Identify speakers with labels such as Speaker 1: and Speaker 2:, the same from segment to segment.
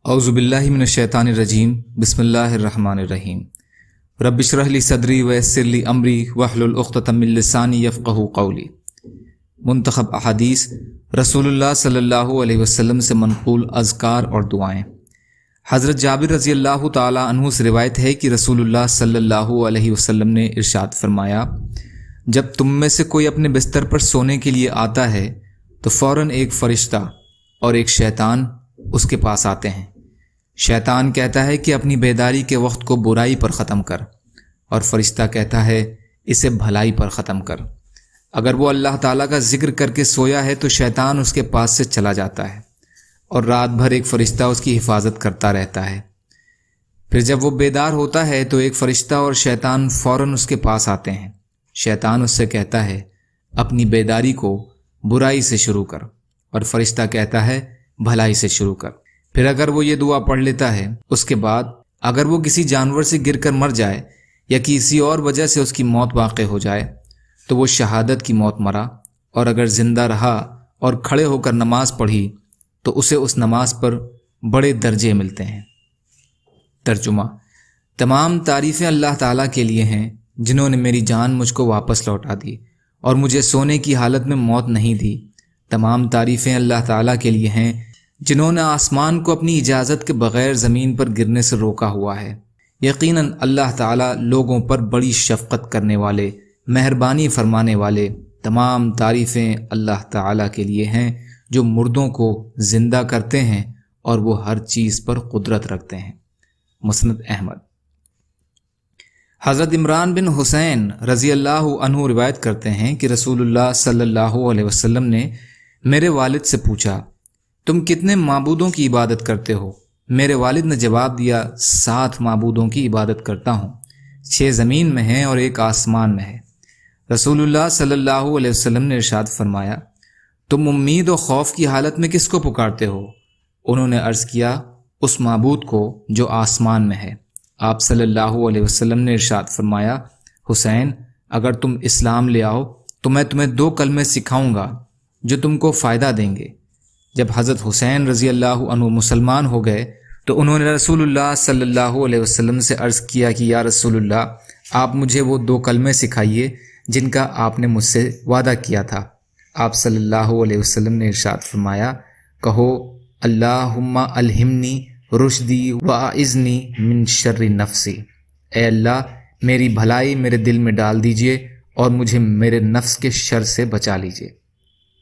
Speaker 1: اعوذ باللہ من الشیطان الرجیم بسم اللہ الرحمن الرحیم رب اشرح لی صدری ویسر لی امری واحلل عقدۃ من لسانی یفقہوا قولی۔ منتخب احادیث رسول اللہ صلی اللہ علیہ وسلم سے منقول اذکار اور دعائیں۔ حضرت جابر رضی اللہ تعالی عنہ سے روایت ہے کہ رسول اللہ صلی اللہ علیہ وسلم نے ارشاد فرمایا، جب تم میں سے کوئی اپنے بستر پر سونے کے لیے آتا ہے تو فوراً ایک فرشتہ اور ایک شیطان اس کے پاس آتے ہیں۔ شیطان کہتا ہے کہ اپنی بیداری کے وقت کو برائی پر ختم کر، اور فرشتہ کہتا ہے اسے بھلائی پر ختم کر۔ اگر وہ اللہ تعالیٰ کا ذکر کر کے سویا ہے تو شیطان اس کے پاس سے چلا جاتا ہے، اور رات بھر ایک فرشتہ اس کی حفاظت کرتا رہتا ہے۔ پھر جب وہ بیدار ہوتا ہے تو ایک فرشتہ اور شیطان فوراً اس کے پاس آتے ہیں۔ شیطان اس سے کہتا ہے اپنی بیداری کو برائی سے شروع کر، اور فرشتہ کہتا ہے بھلائی سے شروع کر۔ پھر اگر وہ یہ دعا پڑھ لیتا ہے، اس کے بعد اگر وہ کسی جانور سے گر کر مر جائے یا کسی اور وجہ سے اس کی موت واقع ہو جائے تو وہ شہادت کی موت مرا، اور اگر زندہ رہا اور کھڑے ہو کر نماز پڑھی تو اسے اس نماز پر بڑے درجے ملتے ہیں۔ ترجمہ: تمام تعریفیں اللہ تعالیٰ کے لیے ہیں جنہوں نے میری جان مجھ کو واپس لوٹا دی اور مجھے سونے کی حالت میں موت نہیں دی۔ تمام تعریفیں اللہ تعالیٰ کے لیے ہیں جنہوں نے آسمان کو اپنی اجازت کے بغیر زمین پر گرنے سے روکا ہوا ہے۔ یقیناً اللہ تعالیٰ لوگوں پر بڑی شفقت کرنے والے، مہربانی فرمانے والے۔ تمام تعریفیں اللہ تعالیٰ کے لیے ہیں جو مردوں کو زندہ کرتے ہیں اور وہ ہر چیز پر قدرت رکھتے ہیں۔ مسند احمد۔ حضرت عمران بن حسین رضی اللہ عنہ روایت کرتے ہیں کہ رسول اللہ صلی اللہ علیہ وسلم نے میرے والد سے پوچھا، تم کتنے معبودوں کی عبادت کرتے ہو؟ میرے والد نے جواب دیا، 7 معبودوں کی عبادت کرتا ہوں، 6 زمین میں ہیں اور 1 آسمان میں ہے۔ رسول اللہ صلی اللہ علیہ وسلم نے ارشاد فرمایا، تم امید و خوف کی حالت میں کس کو پکارتے ہو؟ انہوں نے عرض کیا، اس معبود کو جو آسمان میں ہے۔ آپ صلی اللہ علیہ وسلم نے ارشاد فرمایا، حسین اگر تم اسلام لے آؤ تو میں تمہیں 2 کلمے سکھاؤں گا جو تم کو فائدہ دیں گے۔ جب حضرت حسین رضی اللہ عنہ مسلمان ہو گئے تو انہوں نے رسول اللہ صلی اللہ علیہ وسلم سے عرض کیا کہ یا رسول اللہ، آپ مجھے وہ 2 کلمے سکھائیے جن کا آپ نے مجھ سے وعدہ کیا تھا۔ آپ صلی اللہ علیہ وسلم نے ارشاد فرمایا، کہو اللہم الہمنی رشدی واعذنی من شر نفسی، اے اللہ میری بھلائی میرے دل میں ڈال دیجئے اور مجھے میرے نفس کے شر سے بچا لیجئے۔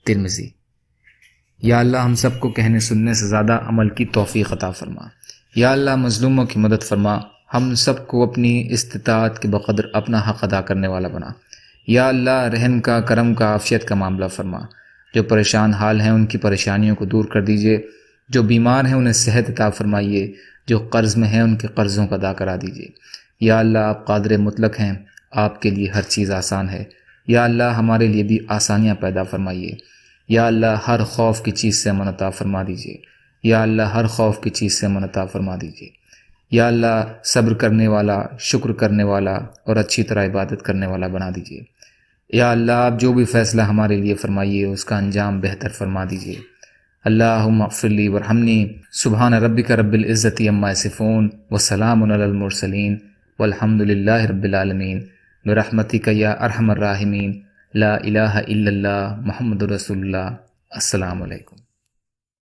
Speaker 1: ترمذی۔ یا اللہ ہم سب کو کہنے سننے سے زیادہ عمل کی توفیق عطا فرما۔ یا اللہ مظلوموں کی مدد فرما، ہم سب کو اپنی استطاعت کے بقدر اپنا حق ادا کرنے والا بنا۔ یا اللہ رحم کا، کرم کا، عافیت کا معاملہ فرما۔ جو پریشان حال ہیں ان کی پریشانیوں کو دور کر دیجیے، جو بیمار ہیں انہیں صحت عطا فرمائیے، جو قرض میں ہیں ان کے قرضوں کو ادا کرا دیجیے۔ یا اللہ آپ قادر مطلق ہیں، آپ کے لیے ہر چیز آسان ہے۔ یا اللہ ہمارے لیے بھی آسانیاں پیدا فرمائیے۔ یا اللہ ہر خوف کی چیز سے امن عطا فرما دیجیے۔ یا اللہ ہر خوف کی چیز سے امن عطا فرما دیجیے۔ یا اللہ صبر کرنے والا، شکر کرنے والا اور اچھی طرح عبادت کرنے والا بنا دیجیے۔ یا اللہ آپ جو بھی فیصلہ ہمارے لیے فرمائیے اس کا انجام بہتر فرما دیجیے۔ اللہم اغفر لی وارحمنی، سبحان ربک رب العزت عما یصفون وسلام علی المرسلین والحمد للہ رب العالمین برحمتک یا ارحم الراحمین، لا الہ الا اللہ محمد رسول اللہ۔ السلام علیکم۔